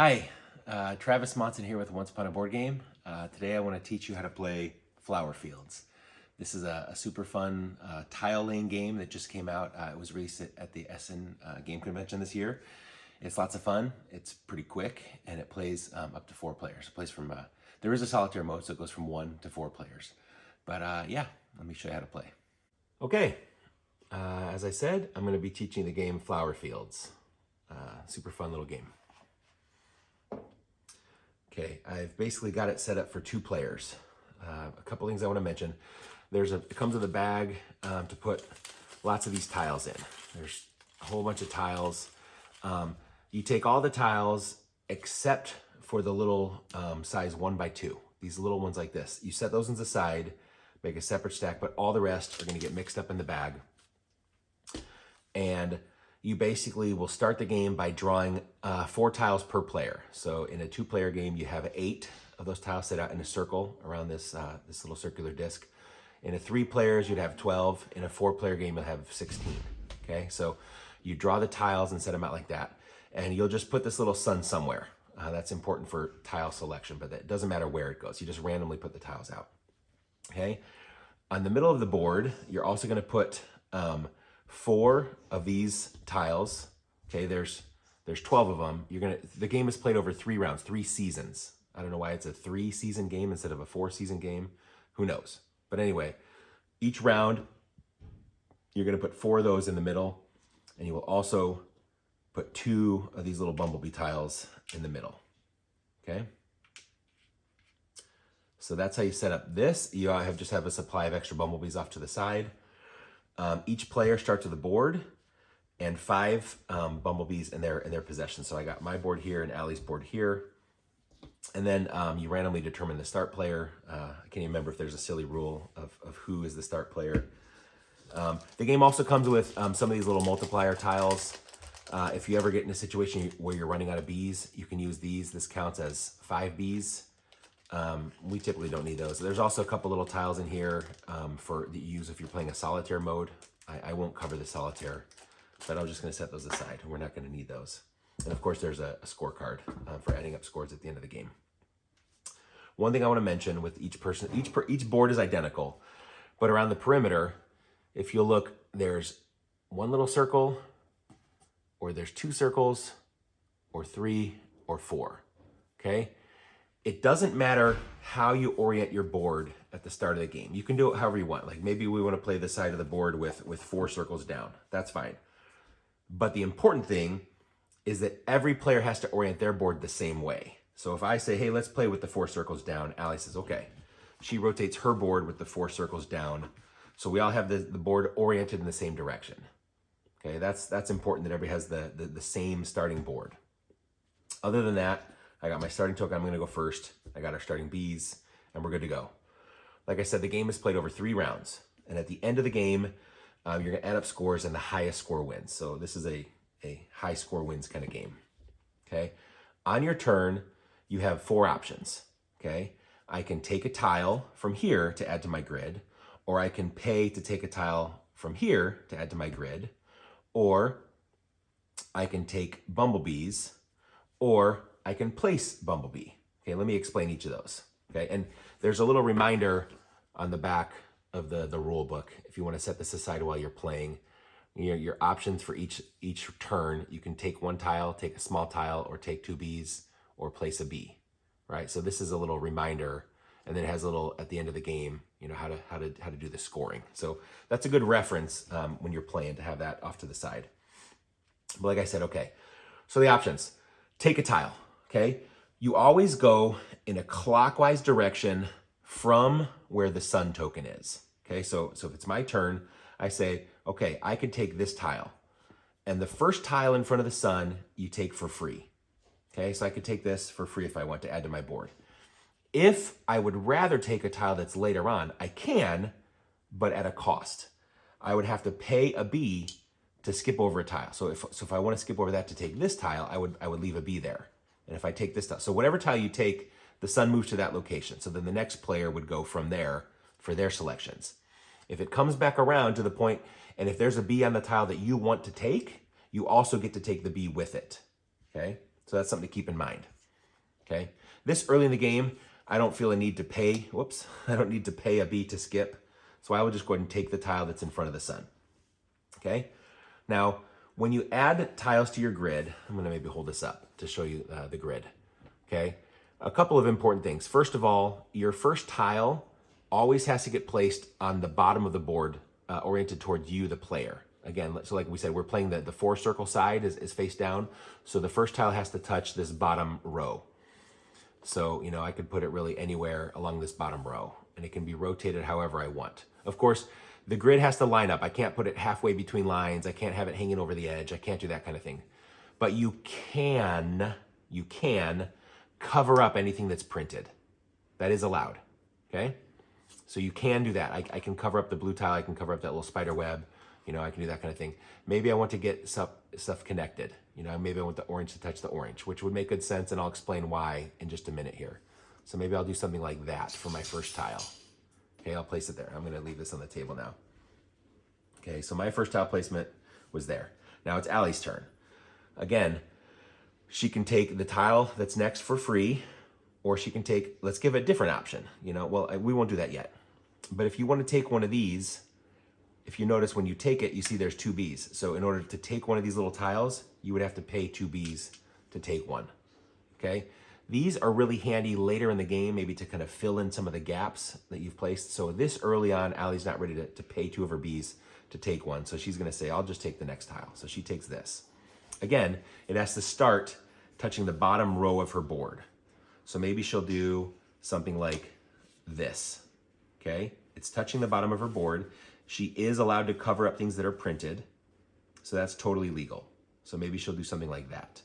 Hi, Travis Monson here with Once Upon a Board Game. Today I want to teach you how to play Flower Fields. This is a super fun tile laying game that just came out. It was released at the Essen Game Convention this year. It's lots of fun, it's pretty quick, and it plays up to 4 players. It plays from, there is a solitaire mode, so it goes from 1 to 4 players. But yeah, let me show you how to play. Okay, as I said, I'm going to be teaching the game Flower Fields. Super fun little game. Okay, I've basically got it set up for 2 players. A couple things I want to mention. It comes with a bag to put lots of these tiles in. There's a whole bunch of tiles. You take all the tiles except for the little size 1x2. These little ones like this. You set those ones aside, make a separate stack, but all the rest are going to get mixed up in the bag. And you basically will start the game by drawing 4 tiles per player. So in a 2-player game, you have 8 of those tiles set out in a circle around this little circular disc. In a 3 players, you'd have 12. In a 4-player game, you'll have 16. Okay, so you draw the tiles and set them out like that. And you'll just put this little sun somewhere. That's important for tile selection, but it doesn't matter where it goes. You just randomly put the tiles out. Okay, on the middle of the board, you're also going to put 4 of these tiles. Okay, there's 12 of them. The game is played over 3 rounds, 3 seasons. I don't know why it's a 3-season game instead of a 4-season game. Who knows? But anyway, each round, you're going to put 4 of those in the middle, and you will also put 2 of these little bumblebee tiles in the middle. Okay? So that's how you set up this. You just have a supply of extra bumblebees off to the side. Each player starts with a board and 5 bumblebees in their possession. So I got my board here and Allie's board here. And then you randomly determine the start player. I can't even remember if there's a silly rule of who is the start player. The game also comes with some of these little multiplier tiles. If you ever get in a situation where you're running out of bees, you can use these. This counts as 5 bees. We typically don't need those. There's also a couple little tiles in here that you use if you're playing a solitaire mode. I won't cover the solitaire, but I'm just going to set those aside. We're not going to need those. And of course, there's a scorecard for adding up scores at the end of the game. One thing I want to mention with each person, each board is identical, but around the perimeter, if you look, there's 1 little circle, or there's 2 circles, or 3, or 4. Okay? It doesn't matter how you orient your board at the start of the game. You can do it however you want. Like maybe we want to play the side of the board with 4 circles down. That's fine. But the important thing is that every player has to orient their board the same way. So if I say, hey, let's play with the 4 circles down, Allie says, okay. She rotates her board with the 4 circles down. So we all have the board oriented in the same direction. Okay, that's important that everybody has the same starting board. Other than that, I got my starting token. I'm going to go first. I got our starting bees, and we're good to go. Like I said, the game is played over 3 rounds. And at the end of the game, you're going to add up scores, and the highest score wins. So this is a high score wins kind of game. Okay? On your turn, you have 4 options. Okay? I can take a tile from here to add to my grid, or I can pay to take a tile from here to add to my grid, or I can take bumblebees, or I can place bumblebee. Okay, let me explain each of those. Okay, and there's a little reminder on the back of the rule book. If you want to set this aside while you're playing, your options for each turn, you can take 1 tile, take a small tile, or take 2 bees, or place a bee. Right. So this is a little reminder, and then it has a little at the end of the game, how to do the scoring. So that's a good reference when you're playing to have that off to the side. But like I said, okay. So the options: take a tile. Okay, you always go in a clockwise direction from where the sun token is. Okay, so if it's my turn, I say, okay, I could take this tile. And the first tile in front of the sun, you take for free. Okay, so I could take this for free if I want to add to my board. If I would rather take a tile that's later on, I can, but at a cost. I would have to pay a bee to skip over a tile. So if I want to skip over that to take this tile, I would leave a bee there. And if I take this tile, so whatever tile you take, the sun moves to that location. So then the next player would go from there for their selections. If it comes back around to the point, and if there's a bee on the tile that you want to take, you also get to take the bee with it. Okay? So that's something to keep in mind, okay? This early in the game, I don't feel a need to pay, I don't need to pay a B to skip. So I will just go ahead and take the tile that's in front of the sun, okay? Now, when you add tiles to your grid, I'm gonna maybe hold this up to show you the grid, okay? A couple of important things. First of all, your first tile always has to get placed on the bottom of the board, oriented toward you, the player. Again, so like we said, we're playing the 4 circle side is face down. So the first tile has to touch this bottom row. So, you know, I could put it really anywhere along this bottom row, and it can be rotated however I want. Of course, the grid has to line up. I can't put it halfway between lines. I can't have it hanging over the edge. I can't do that kind of thing. But you can cover up anything that's printed. That is allowed, okay? So you can do that. I can cover up the blue tile. I can cover up that little spider web. You know, I can do that kind of thing. Maybe I want to get stuff connected. You know, maybe I want the orange to touch the orange, which would make good sense, and I'll explain why in just a minute here. So maybe I'll do something like that for my first tile. Okay, I'll place it there. I'm gonna leave this on the table now. Okay, so my first tile placement was there. Now it's Allie's turn. Again, she can take the tile that's next for free, or she can take, let's give it a different option. You know, well, we won't do that yet. But if you want to take one of these, if you notice when you take it, you see there's 2 Bs. So in order to take one of these little tiles, you would have to pay 2 Bs to take one, okay? These are really handy later in the game, maybe to kind of fill in some of the gaps that you've placed. So this early on, Allie's not ready to pay 2 of her Bs to take one. So she's gonna say, I'll just take the next tile. So she takes this. Again, it has to start touching the bottom row of her board. So maybe she'll do something like this, okay? It's touching the bottom of her board. She is allowed to cover up things that are printed, so that's totally legal. So maybe she'll do something like that,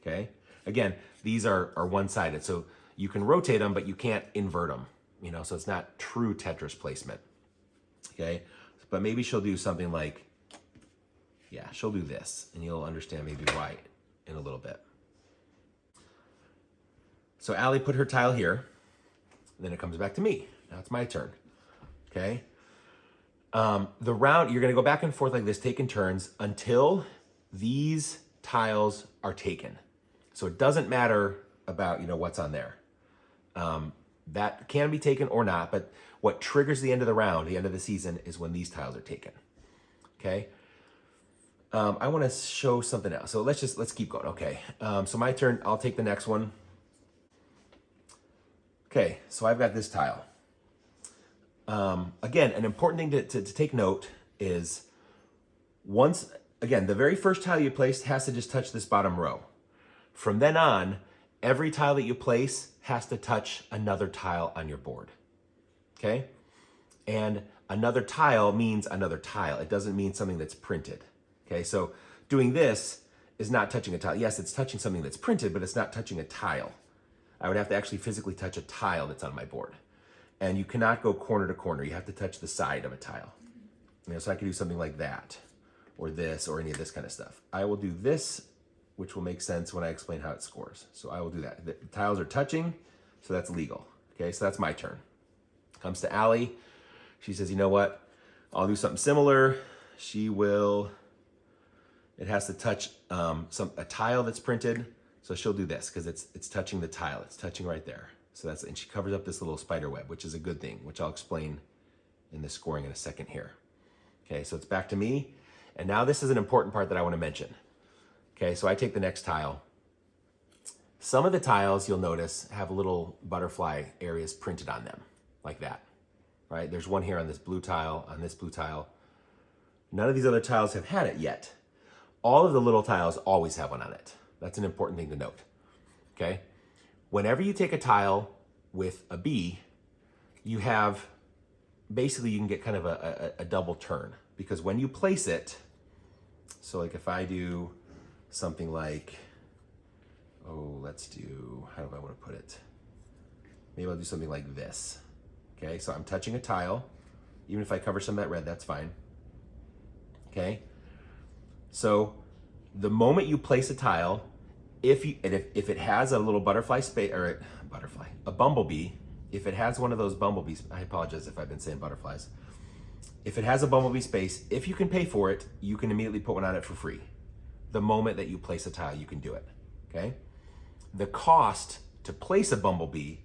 okay? Again, these are one-sided, so you can rotate them, but you can't invert them, you know, so it's not true Tetris placement, okay? But maybe she'll do something like, yeah, she'll do this, and you'll understand maybe why in a little bit. So Allie put her tile here, then it comes back to me. Now it's my turn, okay? The round, you're gonna go back and forth like this, taking turns until these tiles are taken. So it doesn't matter about, you know, what's on there. That can be taken or not, but what triggers the end of the round, the end of the season, is when these tiles are taken, okay? I wanna show something else. So let's keep going, okay. So my turn, I'll take the next one. Okay, so I've got this tile. Again, an important thing to take note is again, the very first tile you place has to just touch this bottom row. From then on, every tile that you place has to touch another tile on your board, okay? And another tile means another tile. It doesn't mean something that's printed, okay? So doing this is not touching a tile. Yes, it's touching something that's printed, but it's not touching a tile. I would have to actually physically touch a tile that's on my board. And you cannot go corner to corner. You have to touch the side of a tile. You know, so I could do something like that, or this, or any of this kind of stuff. I will do this, which will make sense when I explain how it scores. So I will do that. The tiles are touching, so that's legal. Okay, so that's my turn. Comes to Allie. She says, you know what? I'll do something similar. She will, it has to touch a tile that's printed. So she'll do this because it's touching the tile. It's touching right there. So and she covers up this little spider web, which is a good thing, which I'll explain in the scoring in a second here. Okay, so it's back to me. And now this is an important part that I want to mention. Okay, so I take the next tile. Some of the tiles, you'll notice, have little butterfly areas printed on them, like that, right? There's one here on this blue tile, on this blue tile. None of these other tiles have had it yet. All of the little tiles always have one on it. That's an important thing to note, okay? Whenever you take a tile with a B, you have, basically you can get kind of a double turn, because when you place it, so like if I do something like, oh, let's do, how do I want to put it? Maybe I'll do something like this, okay? So I'm touching a tile. Even if I cover some of that red, that's fine, okay? So the moment you place a tile, if it has a little butterfly space, or a bumblebee, if it has one of those bumblebees, I apologize if I've been saying butterflies. If it has a bumblebee space, if you can pay for it, you can immediately put one on it for free. The moment that you place a tile, you can do it, okay? the cost to place a bumblebee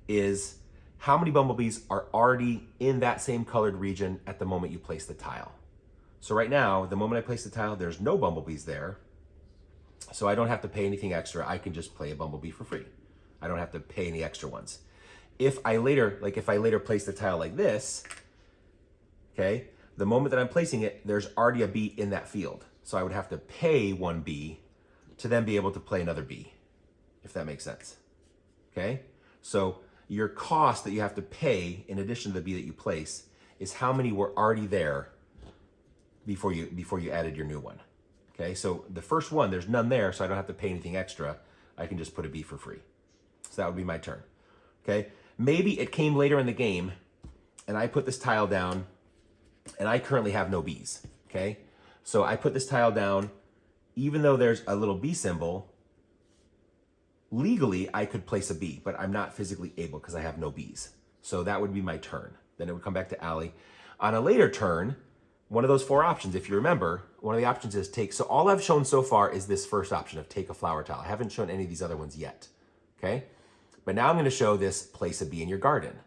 is how many bumblebees are already in that same colored region at the moment you place the tile. So right now, the moment I place the tile, there's no bumblebees there. So I don't have to pay anything extra. I can just play a bumblebee for free. I don't have to pay any extra ones. If I later place the tile like this, okay, the moment that I'm placing it, there's already a bee in that field. So I would have to pay one bee to then be able to play another bee, if that makes sense. Okay? So your cost that you have to pay in addition to the bee that you place is how many were already there before you added your new one. Okay? So the first one, there's none there, so I don't have to pay anything extra. I can just put a bee for free. So that would be my turn. Okay? Maybe it came later in the game and I put this tile down and I currently have no bees. Okay? So I put this tile down, even though there's a little bee symbol, legally I could place a bee, but I'm not physically able because I have no bees. So that would be my turn. Then it would come back to Allie. On a later turn, one of those 4 options, if you remember, one of the options is take. So all I've shown so far is this first option of take a flower tile. I haven't shown any of these other ones yet. Okay? But now I'm going to show this place a bee in your garden.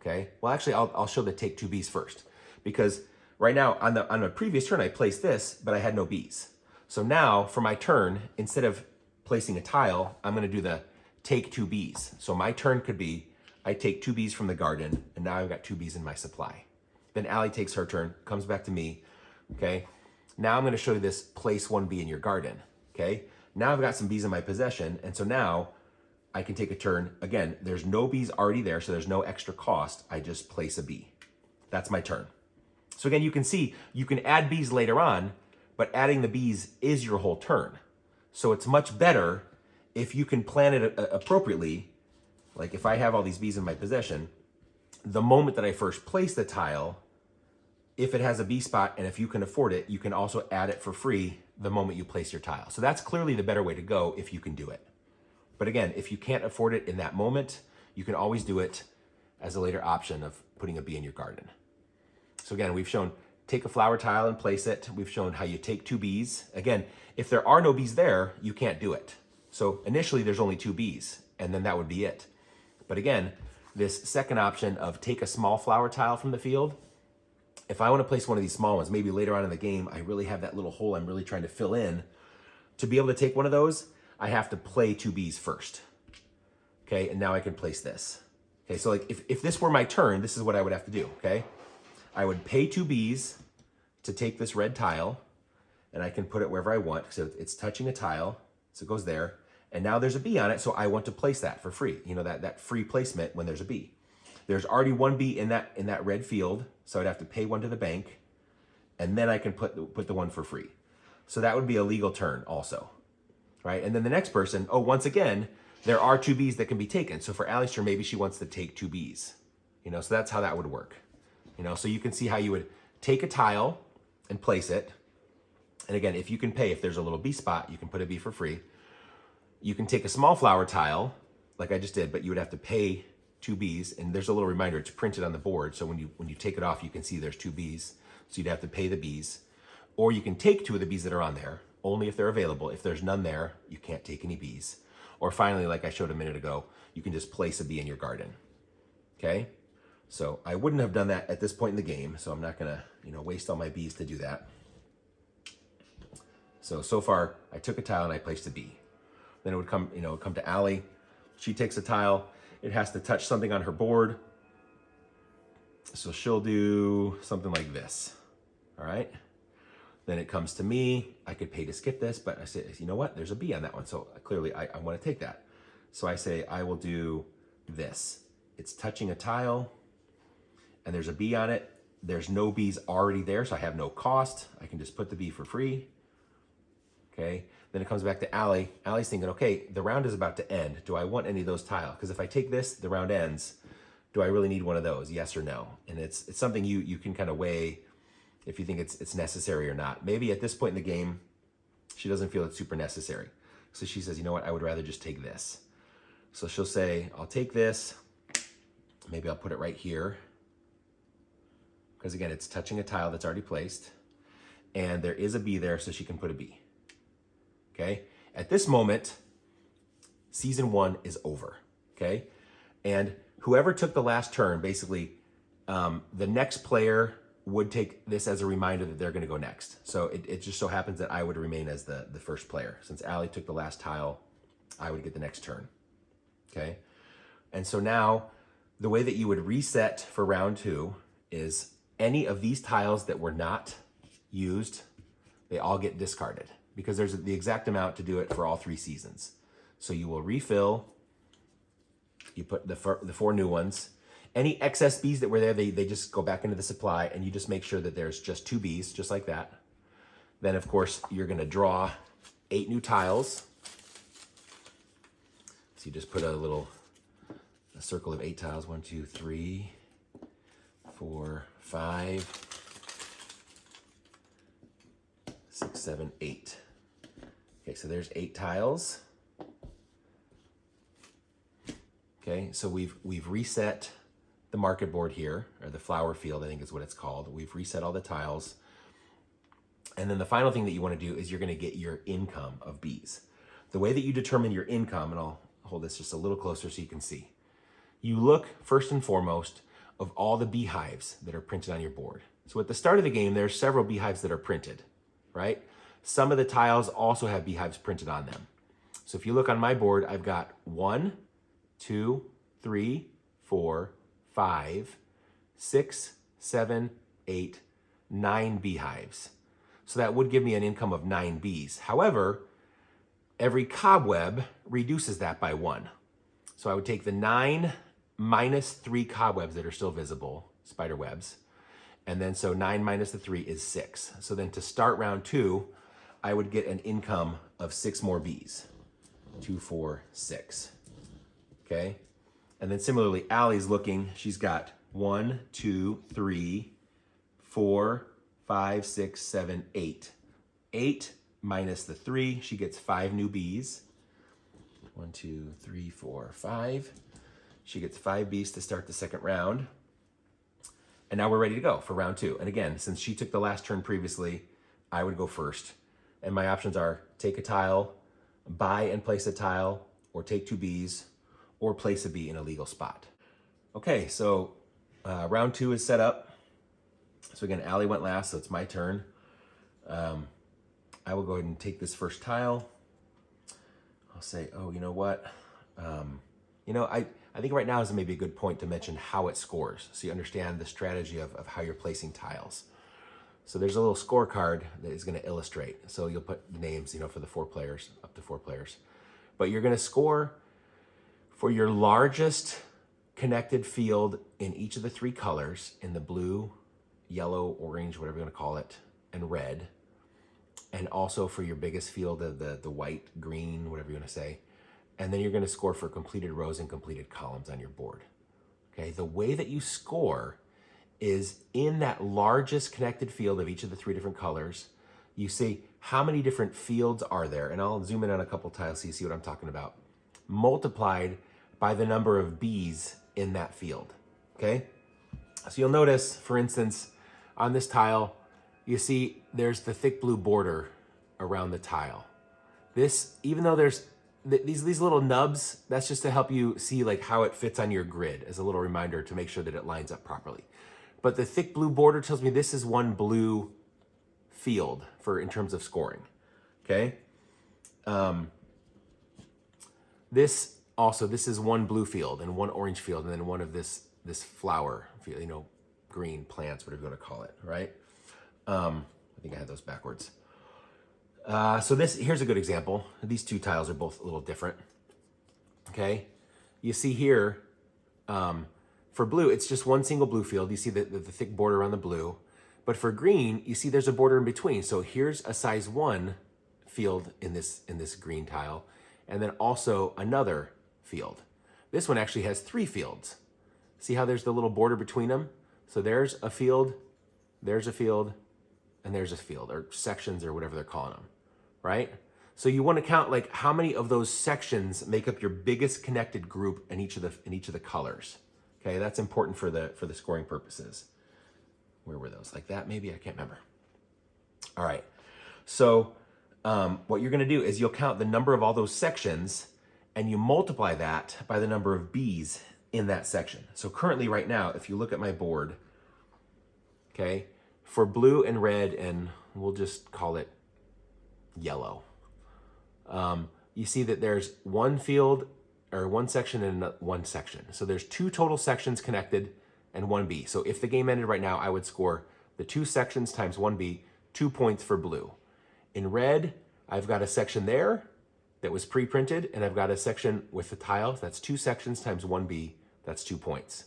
Okay? Well, actually, I'll show the take 2 bees first, because right now on the previous turn I placed this, but I had no bees. So now for my turn, instead of placing a tile, I'm going to do the take 2 bees. So my turn could be I take 2 bees from the garden, and now I've got 2 bees in my supply. Then Allie takes her turn, comes back to me. Okay? Now I'm going to show you this place 1 bee in your garden. Okay? Now I've got some bees in my possession, and so now I can take a turn. Again, there's no bees already there, so there's no extra cost. I just place a bee. That's my turn. So again, you can see you can add bees later on, but adding the bees is your whole turn. So it's much better if you can plan it appropriately. Like if I have all these bees in my possession, the moment that I first place the tile, if it has a bee spot and if you can afford it, you can also add it for free the moment you place your tile. So that's clearly the better way to go if you can do it. But again, if you can't afford it in that moment, you can always do it as a later option of putting a bee in your garden. So again, we've shown take a flower tile and place it. We've shown how you take 2 bees. Again, if there are no bees there, you can't do it. So initially there's only 2 bees, and then that would be it. But again, this second option of take a small flower tile from the field, if I want to place one of these small ones, maybe later on in the game, I really have that little hole I'm really trying to fill in. To be able to take one of those, I have to play 2 bees first. Okay, and now I can place this. Okay, so like if this were my turn, this is what I would have to do, okay? I would pay 2 bees to take this red tile, and I can put it wherever I want. So it's touching a tile, so it goes there. And now there's a bee on it, so I want to place that for free. You know, that free placement when there's a bee. There's already 1 bee in that red field, so I'd have to pay 1 to the bank, and then I can put the 1 for free. So that would be a legal turn also, right? And then the next person, once again, there are 2 bees that can be taken. So for Allie's turn, maybe she wants to take 2 bees. You know, so that's how that would work. You know, so you can see how you would take a tile and place it. And again, if you can pay, if there's a little bee spot, you can put a bee for free. You can take a small flower tile, like I just did, but you would have to pay 2 bees. And there's a little reminder, it's printed on the board. So when you take it off, you can see there's 2 bees. So you'd have to pay the bees. Or you can take 2 of the bees that are on there, only if they're available. If there's none there, you can't take any bees. Or finally, like I showed a minute ago, you can just place a bee in your garden. Okay? So I wouldn't have done that at this point in the game, so I'm not gonna, waste all my bees to do that. So far, I took a tile and I placed a bee. Then it would come, come to Allie. She takes a tile. It has to touch something on her board. So she'll do something like this. All right? Then it comes to me. I could pay to skip this, but I say, you know what? There's a bee on that one. So clearly I want to take that. So I say, I will do this. It's touching a tile and there's a bee on it. There's no bees already there, so I have no cost. I can just put the bee for free. Okay. Then it comes back to Allie. Allie's thinking, okay, the round is about to end. Do I want any of those tiles? Because if I take this, the round ends. Do I really need one of those? Yes or no? And it's something you can kind of weigh if you think it's necessary or not. Maybe at this point in the game, she doesn't feel it's super necessary. So she says, you know what? I would rather just take this. So she'll say, I'll take this. Maybe I'll put it right here. Because again, it's touching a tile that's already placed. And there is a bee there, so she can put a bee. Okay? At this moment, season 1 is over, okay? And whoever took the last turn, basically, the next player would take this as a reminder that they're going to go next. So it just so happens that I would remain as the first player. Since Allie took the last tile, I would get the next turn, okay? And so now, the way that you would reset for round 2 is any of these tiles that were not used, they all get discarded because there's the exact amount to do it for all 3 seasons. So you will refill, you put the 4 new ones. Any excess bees that were there, they just go back into the supply, and you just make sure that there's just 2 bees, just like that. Then, of course, you're gonna draw 8 new tiles. So you just put a circle of 8 tiles, 1, 2, 3, 4, 5, 6, 7, 8. Okay, so there's 8 tiles. Okay, so we've reset the market board here, or the flower field, I think is what it's called. We've reset all the tiles. And then the final thing that you want to do is you're going to get your income of bees. The way that you determine your income, and I'll hold this just a little closer so you can see. You look first and foremost of all the beehives that are printed on your board. So at the start of the game, there's several beehives that are printed, right? Some of the tiles also have beehives printed on them. So if you look on my board, I've got 1, 2, 3, 4, 5, 6, 7, 8, 9 beehives. So that would give me an income of 9 bees. However, every cobweb reduces that by 1. So I would take the 9 minus 3 cobwebs that are still visible, spider webs, and then so 9 minus the 3 is 6. So then to start round 2, I would get an income of 6 more bees. 2, 4, 6. Okay? And then similarly, Allie's looking, she's got 1, 2, 3, 4, 5, 6, 7, 8. 8 minus the 3, she gets 5 new bees. 1, 2, 3, 4, 5. She gets 5 bees to start the second round. And now we're ready to go for round 2. And again, since she took the last turn previously, I would go first. And my options are take a tile, buy and place a tile, or take 2 bees, or place a bee in a legal spot. Okay, so round 2 is set up. So again, Allie went last, so it's my turn. I will go ahead and take this first tile. I'll say, oh, you know what? I think right now is maybe a good point to mention how it scores, so you understand the strategy of how you're placing tiles. So there's a little scorecard that is going to illustrate. So you'll put the names, for the 4 players, up to 4 players. But you're going to score for your largest connected field in each of the 3 colors, in the blue, yellow, orange, whatever you want to call it, and red. And also for your biggest field of the white, green, whatever you want to say. And then you're going to score for completed rows and completed columns on your board. Okay, the way that you score is in that largest connected field of each of the 3 different colors, you see how many different fields are there, and I'll zoom in on a couple tiles so you see what I'm talking about, multiplied by the number of bees in that field, okay? So you'll notice, for instance, on this tile, you see there's the thick blue border around the tile. This, even though there's these little nubs, that's just to help you see like how it fits on your grid as a little reminder to make sure that it lines up properly. But the thick blue border tells me this is one blue field in terms of scoring, okay? This is one blue field and one orange field and then one of this flower field, green plants, whatever you want to call it, right? I think I had those backwards. So here's a good example. These 2 tiles are both a little different, okay? You see here, for blue, it's just one single blue field. You see the thick border around the blue. But for green, you see there's a border in between. So here's a size 1 field in this green tile, and then also another field. This one actually has 3 fields. See how there's the little border between them? So there's a field, and there's a field, or sections, or whatever they're calling them, right? So you want to count like how many of those sections make up your biggest connected group in each of the colors. Okay, that's important for the scoring purposes. Where were those? Like that, maybe? I can't remember. All right. So what you're going to do is you'll count the number of all those sections, and you multiply that by the number of B's in that section. So currently right now, if you look at my board, okay, for blue and red, and we'll just call it yellow, you see that there's one field or one section and one section. So there's 2 total sections connected and 1 B. So if the game ended right now, I would score the 2 sections times 1 B, 2 points for blue. In red, I've got a section there that was pre-printed, and I've got a section with the tile. That's 2 sections times 1 B, that's 2 points.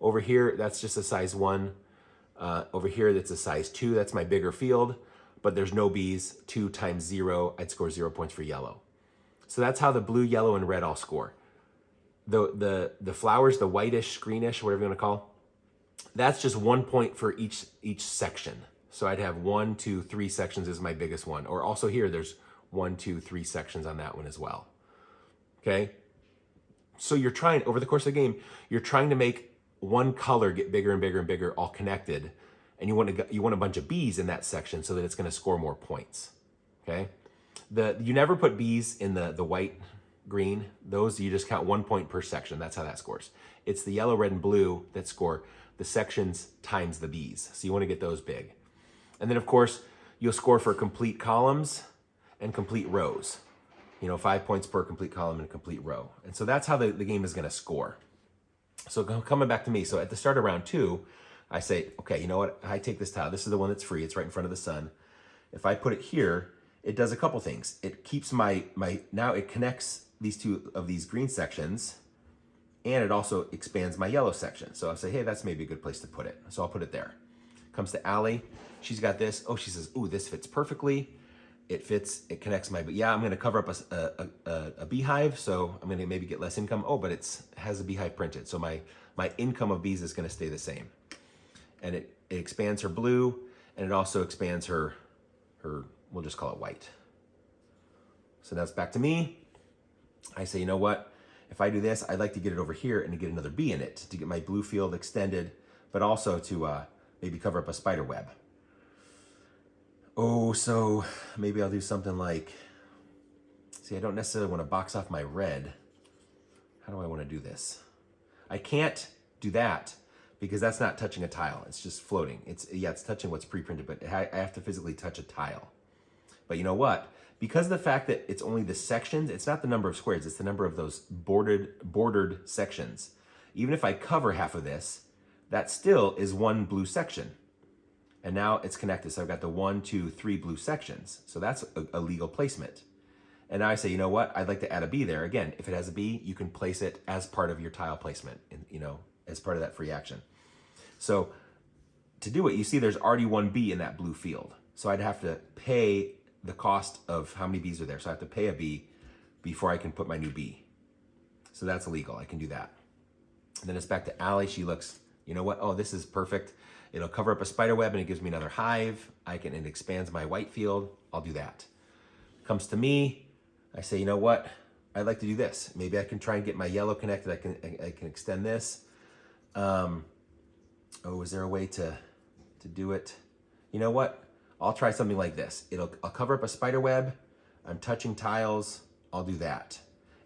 Over here, that's just a size 1. Over here, that's a size 2, that's my bigger field, but there's no B's. 2 times 0, I'd score 0 points for yellow. So that's how the blue, yellow, and red all score. The flowers, the whitish, greenish, whatever you want to call, that's just 1 point for each section. So I'd have 1, 2, 3 sections is my biggest one. Or also here, there's 1, 2, 3 sections on that one as well. Okay? So you're trying, over the course of the game, you're trying to make one color get bigger and bigger and bigger, all connected. And you want a bunch of B's in that section so that it's going to score more points. Okay? You never put B's in the white, green. Those, you just count 1 point per section. That's how that scores. It's the yellow, red, and blue that score the sections times the B's. So you want to get those big. And then, of course, you'll score for complete columns and complete rows. 5 points per complete column and complete row. And so that's how the game is going to score. So coming back to me. So at the start of round 2, I say, okay, you know what? I take this tile. This is the one that's free. It's right in front of the sun. If I put it here, it does a couple things. It keeps now it connects these 2 of these green sections, and it also expands my yellow section. So I'll say, hey, that's maybe a good place to put it. So I'll put it there. Comes to Allie. She's got this. Oh, she says, ooh, this fits perfectly. It fits, it connects I'm going to cover up a beehive, so I'm going to maybe get less income. Oh, but it has a beehive printed. So my income of bees is going to stay the same. And it expands her blue, and it also expands her, we'll just call it white. So now it's back to me. I say, you know what? If I do this, I'd like to get it over here and to get another bee in it to get my blue field extended, but also to maybe cover up a spider web. Oh, so maybe I'll do something like, see, I don't necessarily want to box off my red. How do I want to do this? I can't do that because that's not touching a tile. It's just floating. It's touching what's pre-printed, but I have to physically touch a tile. But you know what? Because of the fact that it's only the sections, it's not the number of squares, it's the number of those bordered sections. Even if I cover half of this, that still is 1 blue section. And now it's connected. So I've got the 1, 2, 3 blue sections. So that's a legal placement. And now I say, you know what? I'd like to add a B there. Again, if it has a B, you can place it as part of your tile placement, as part of that free action. So to do it, you see there's already 1 B in that blue field. So I'd have to pay the cost of how many B's are there. So I have to pay a B before I can put my new B. So that's illegal. I can do that. And then it's back to Allie. She looks, you know what? Oh, this is perfect. It'll cover up a spider web and it gives me another hive. It expands my white field. I'll do that. Comes to me. I say, you know what? I'd like to do this. Maybe I can try and get my yellow connected. I can extend this. Is there a way to do it? You know what? I'll try something like this. I'll cover up a spider web. I'm touching tiles. I'll do that.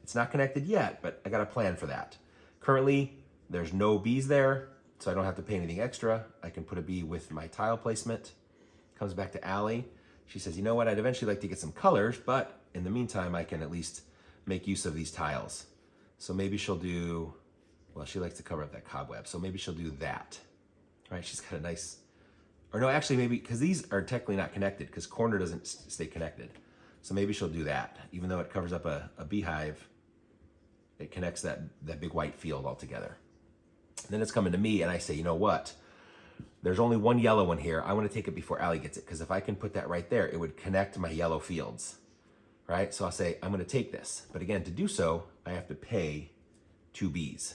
It's not connected yet, but I got a plan for that. Currently, there's no bees there, so I don't have to pay anything extra. I can put a bee with my tile placement. Comes back to Allie. She says, you know what? I'd eventually like to get some colors, but in the meantime, I can at least make use of these tiles. So maybe she'll do, well, she likes to cover up that cobweb, so maybe she'll do that. Right? She's got a nice, or no, actually maybe, because these are technically not connected, because corner doesn't stay connected. So maybe she'll do that. Even though it covers up a beehive, it connects that big white field all together. And then it's coming to me, and I say, you know what? There's only 1 yellow one here. I want to take it before Allie gets it, because if I can put that right there, it would connect my yellow fields, right? So I'll say, I'm going to take this. But again, to do so, I have to pay 2 Bs.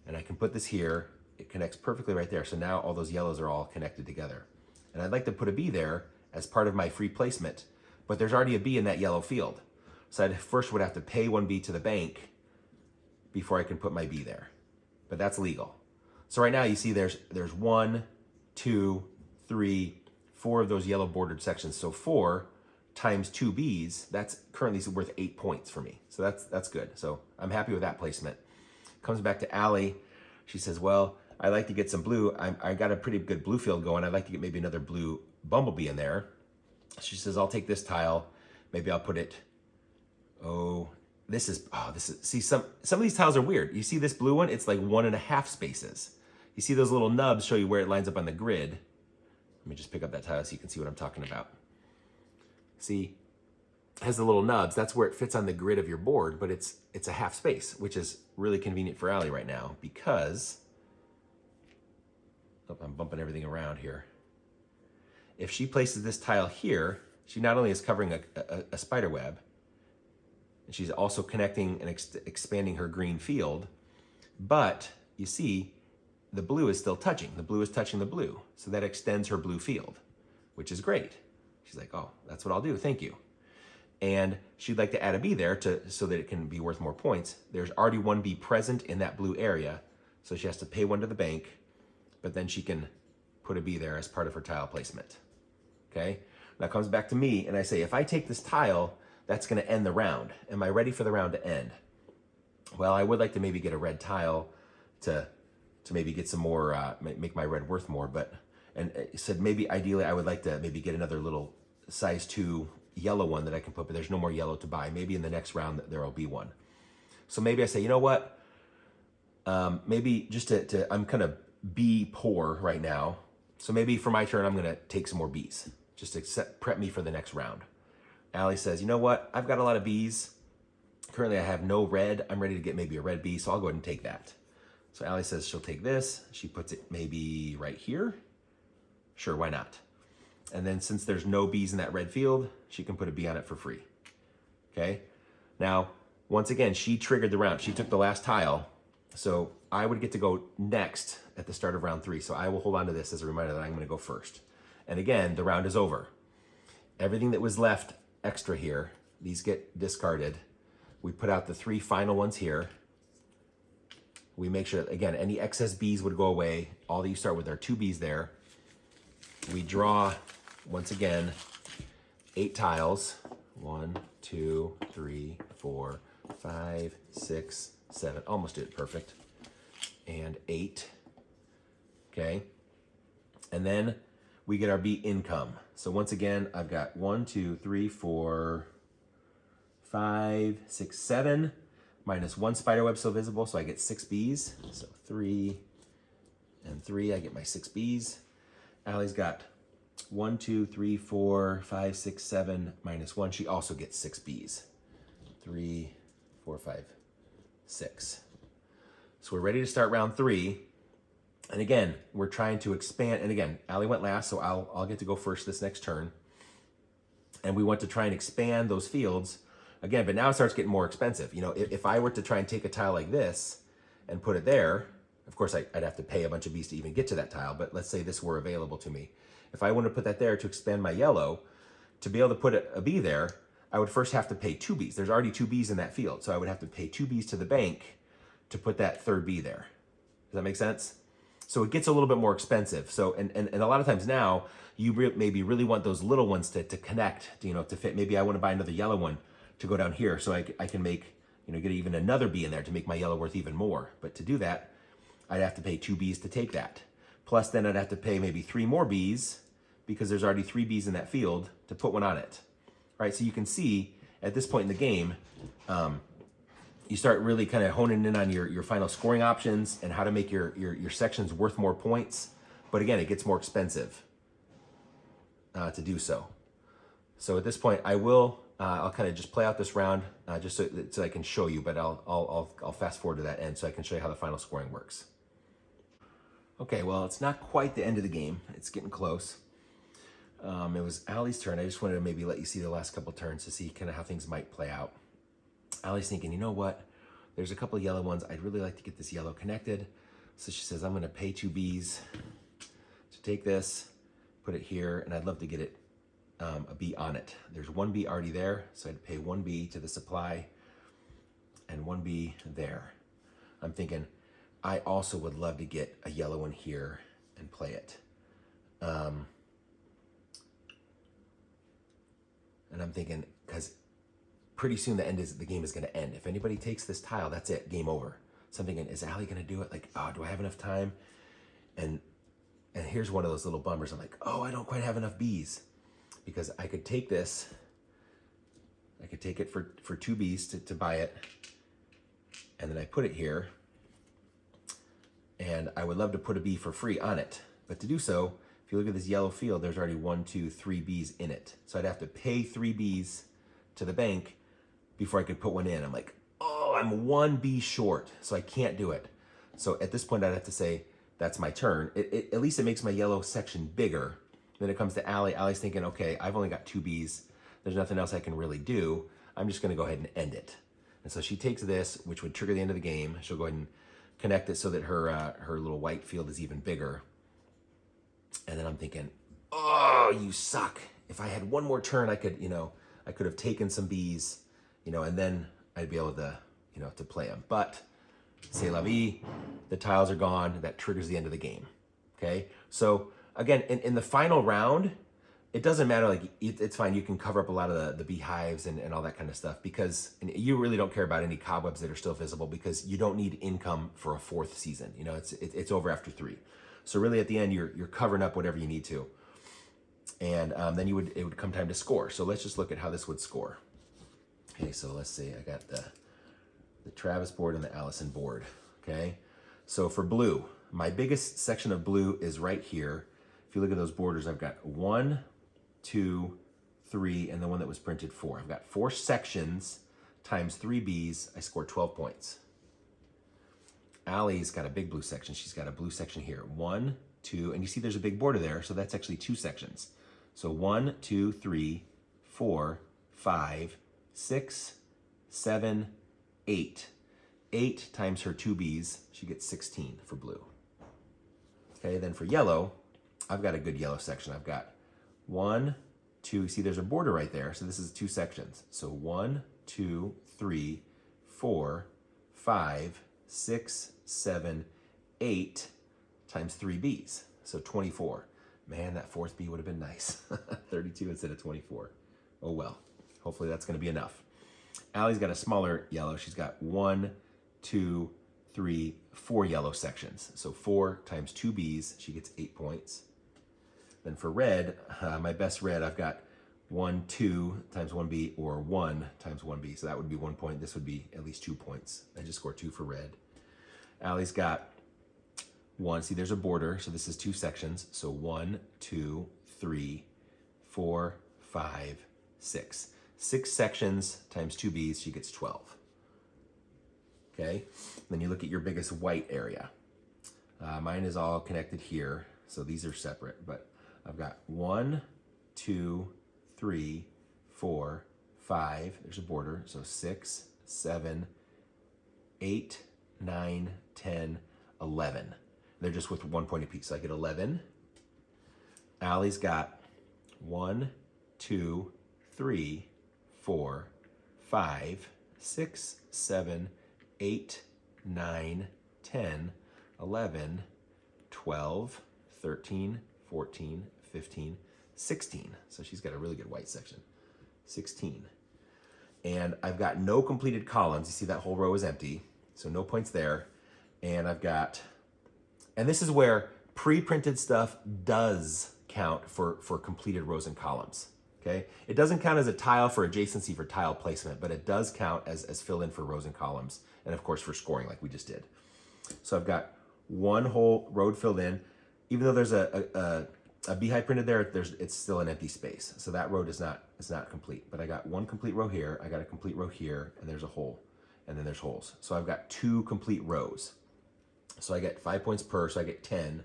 And I can put this here. It connects perfectly right there. So now all those yellows are all connected together. And I'd like to put a B there as part of my free placement, but there's already a B in that yellow field. So I first would have to pay 1 B to the bank before I can put my B there. But that's legal. So right now you see there's 1, 2, 3, 4 of those yellow bordered sections. So 4 times 2 Bs, that's currently worth 8 points for me. So that's good. So I'm happy with that placement. Comes back to Allie. She says, well, I like to get some blue. I got a pretty good blue field going. I'd like to get maybe another blue bumblebee in there. She says, I'll take this tile. Maybe I'll put it, see, some of these tiles are weird. You see this blue one? It's like 1.5 spaces. You see those little nubs show you where it lines up on the grid. Let me just pick up that tile so you can see what I'm talking about. See, it has the little nubs. That's where it fits on the grid of your board, but it's a half space, which is really convenient for Allie right now because, oh, I'm bumping everything around here. If she places this tile here, she not only is covering a spider web, and she's also connecting and expanding her green field, but you see, the blue is still touching. The blue is touching the blue. So that extends her blue field, which is great. She's like, oh, that's what I'll do. Thank you. And she'd like to add a B there so that it can be worth more points. There's already 1 B present in that blue area. So she has to pay 1 to the bank, but then she can put a B there as part of her tile placement. Okay. Now it comes back to me and I say, if I take this tile, that's going to end the round. Am I ready for the round to end? Well, I would like to maybe get a red tile to maybe get some more, make my red worth more, and it said maybe ideally I would like to maybe get another little size 2 yellow one that I can put, but there's no more yellow to buy. Maybe in the next round there will be one. So maybe I say, you know what? Maybe just I'm kind of B poor right now. So maybe for my turn, I'm going to take some more Bs just to prep me for the next round. Allie says, you know what? I've got a lot of Bs. Currently I have no red. I'm ready to get maybe a red B, so I'll go ahead and take that. So Allie says she'll take this. She puts it maybe right here. Sure, why not? And then since there's no Bs in that red field, she can put a B on it for free. Okay? Now, once again, she triggered the round. She took the last tile. So I would get to go next at the start of round 3. So I will hold on to this as a reminder that I'm going to go first. And again, the round is over. Everything that was left extra here, these get discarded. We put out the 3 final ones here. We make sure, again, any excess Bs would go away. All that you start with are 2 Bs there. We draw, once again, 8 tiles. 1, 2, 3, 4, 5, 6, 7. Almost did it perfect. And 8. Okay. And then we get our B income. So once again, I've got 1, 2, 3, 4, 5, 6, 7. Minus 1 spiderweb still visible, so I get 6 Bs. So 3 and 3, I get my 6 Bs. Allie's got 1, 2, 3, 4, 5, 6, 7, minus 1. She also gets 6 Bs. 3, 4, 5, 6. So we're ready to start round 3. And again, we're trying to expand. And again, Allie went last, so I'll get to go first this next turn. And we want to try and expand those fields. Again, but now it starts getting more expensive. You know, if I were to try and take a tile like this and put it there, of course, I'd have to pay a bunch of Bs to even get to that tile, but let's say this were available to me. If I wanted to put that there to expand my yellow, to be able to put a B there, I would first have to pay 2 Bs. There's already 2 Bs in that field, so I would have to pay 2 Bs to the bank to put that 3rd B there. Does that make sense? So it gets a little bit more expensive. So, and a lot of times now, you maybe really want those little ones to connect, to fit. Maybe I want to buy another yellow one to go down here so I can make, get even another B in there to make my yellow worth even more. But to do that, I'd have to pay 2 Bs to take that. Plus then I'd have to pay maybe 3 more Bs because there's already 3 Bs in that field to put one on it. All right, so you can see at this point in the game, you start really kind of honing in on your final scoring options and how to make your sections worth more points. But again, it gets more expensive to do so. So at this point, I'll kind of just play out this round just so I can show you, but I'll fast forward to that end so I can show you how the final scoring works. Okay, well, it's not quite the end of the game. It's getting close. It was Allie's turn. I just wanted to maybe let you see the last couple turns to see kind of how things might play out. Allie's thinking, you know what? There's a couple of yellow ones. I'd really like to get this yellow connected. So she says, I'm going to pay 2 Bs to take this, put it here, and I'd love to get it a B on it. There's 1 B already there, so I'd pay 1 B to the supply and 1 B there. I'm thinking, I also would love to get a yellow one here and play it. And And I'm thinking, because pretty soon the game is going to end. If anybody takes this tile, that's it, game over. So I'm thinking, is Allie going to do it? Like, oh, do I have enough time? And here's one of those little bummers. I'm like, oh, I don't quite have enough bees, because I could take this. I could take it for 2 bees to buy it, and then I put it here. And I would love to put a bee for free on it, but to do so, if you look at this yellow field, there's already 1, 2, 3 bees in it. So I'd have to pay 3 bees to the bank before I could put one in. I'm like, oh, I'm 1 bee short, so I can't do it. So at this point, I'd have to say, that's my turn. At least it makes my yellow section bigger. Then it comes to Allie. Allie's thinking, okay, I've only got 2 bees. There's nothing else I can really do. I'm just gonna go ahead and end it. And so she takes this, which would trigger the end of the game. She'll go ahead and connect it so that her little white field is even bigger. And then I'm thinking, oh, you suck. If I had one more turn, I could have taken some bees, and then I'd be able to, to play them. But c'est la vie, the tiles are gone. That triggers the end of the game. Okay. So again, in the final round, it doesn't matter. Like it's fine. You can cover up a lot of the beehives and all that kind of stuff, because you really don't care about any cobwebs that are still visible, because you don't need income for a 4th season. It's over after 3. So really at the end, you're covering up whatever you need to. And then it would come time to score. So let's just look at how this would score. Okay, so let's see. I got the Travis board and the Allison board. Okay, so for blue, my biggest section of blue is right here. If you look at those borders, I've got 1, 2, 3, and the one that was printed 4. I've got 4 sections times 3 bees. I scored 12 points. Allie's got a big blue section. She's got a blue section here. 1, 2, and you see there's a big border there, so that's actually 2 sections. So 1, 2, 3, 4, 5, 6, 7, 8. 8 times her 2 bees, she gets 16 for blue. Okay, then for yellow, I've got a good yellow section. I've got 1, 2, see there's a border right there, so this is 2 sections. So 1, 2, 3, 4, 5, 6, 7, 8 times 3 bees. So 24. Man, that 4th bee would have been nice. 32 instead of 24. Oh well. Hopefully that's going to be enough. Allie's got a smaller yellow. She's got 1, 2, 3, 4 yellow sections. So 4 times 2 bees, she gets 8 points. Then for red, my best red, I've got 1, 2 times 1 bee, or 1 times 1 bee. So that would be 1 point. This would be at least 2 points. I just scored 2 for red. Allie's got 1. See, there's a border. So this is 2 sections. So 1, 2, 3, 4, 5, 6. 6 sections times 2 bees, she gets 12. Okay. Then you look at your biggest white area. Mine is all connected here. So these are separate, but I've got 1, 2, 3, 4, 5. There's a border. So 6, 7, 8, 9, 10, 11. They're just with 1 point apiece. So I get 11. Allie's got 1, 2, 3, 4, 5, 6, 7, 8, 9, 10, 11, 12, 13, 14, 15, 16. So she's got a really good white section. 16. And I've got no completed columns. You see that whole row is empty. So no points there. And I've got, and this is where pre-printed stuff does count for completed rows and columns. Okay, it doesn't count as a tile for adjacency for tile placement, but it does count as fill in for rows and columns, and of course for scoring like we just did. So I've got 1 whole row filled in. Even though there's a beehive printed there, it's still an empty space. So that row is not complete. But I got 1 complete row here, I got a complete row here, and there's a hole, and then there's holes. So I've got 2 complete rows. So I get 5 points per, so I get 10,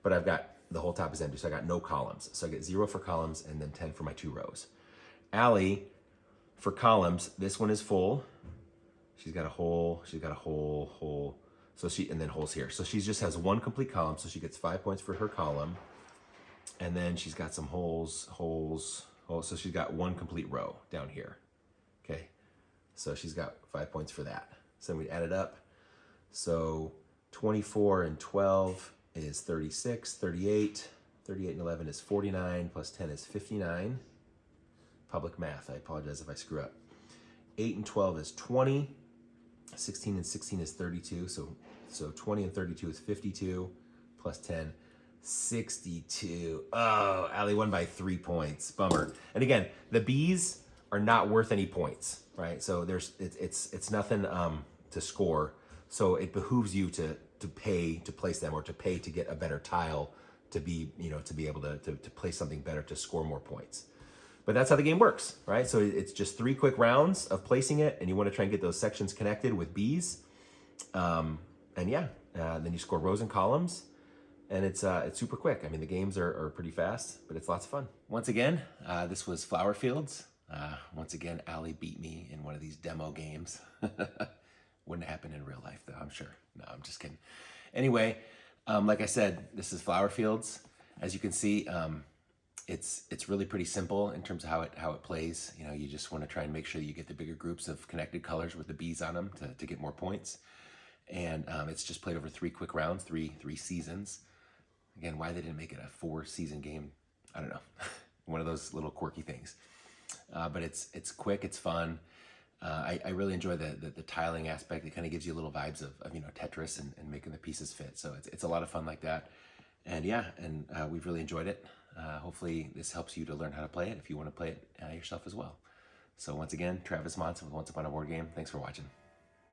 but I've got the whole top is empty, so I got no columns. So I get 0 for columns and then 10 for my 2 rows. Allie, for columns, this one is full. She's got a hole, hole. So and then holes here. So she just has 1 complete column, so she gets 5 points for her column. And then she's got some holes. So she's got 1 complete row down here. Okay, so she's got 5 points for that. So then we add it up. So 24 and 12 is 36, 38, 38 and 11 is 49, plus 10 is 59, public math. I apologize if I screw up. 8 and 12 is 20. 16 and 16 is 32. So 20 and 32 is 52 plus 10, 62. Oh, Allie won by 3 points. Bummer. And again, the B's are not worth any points, right? So it's nothing to score. So it behooves you to pay to place them, or to pay to get a better tile, to be able to place something better to score more points. But that's how the game works, right? So it's just 3 quick rounds of placing it, and you want to try and get those sections connected with B's. And yeah, then you score rows and columns, and it's super quick. I mean, the games are pretty fast, but it's lots of fun. Once again, this was Flower Fields. Once again, Allie beat me in one of these demo games. Wouldn't happen in real life, though, I'm sure. No, I'm just kidding. Anyway, like I said, this is Flower Fields. As you can see, it's really pretty simple in terms of how it plays. You know, you just want to try and make sure that you get the bigger groups of connected colors with the B's on them to get more points. And it's just played over 3 quick rounds, three seasons. Again, why they didn't make it a 4-season game, I don't know. One of those little quirky things. But it's quick, it's fun. I really enjoy the tiling aspect. It kind of gives you little vibes of Tetris and making the pieces fit. So it's a lot of fun like that. And yeah, and we've really enjoyed it. Hopefully this helps you to learn how to play it if you want to play it yourself as well. So once again, Travis Monson with Once Upon a Board Game. Thanks for watching.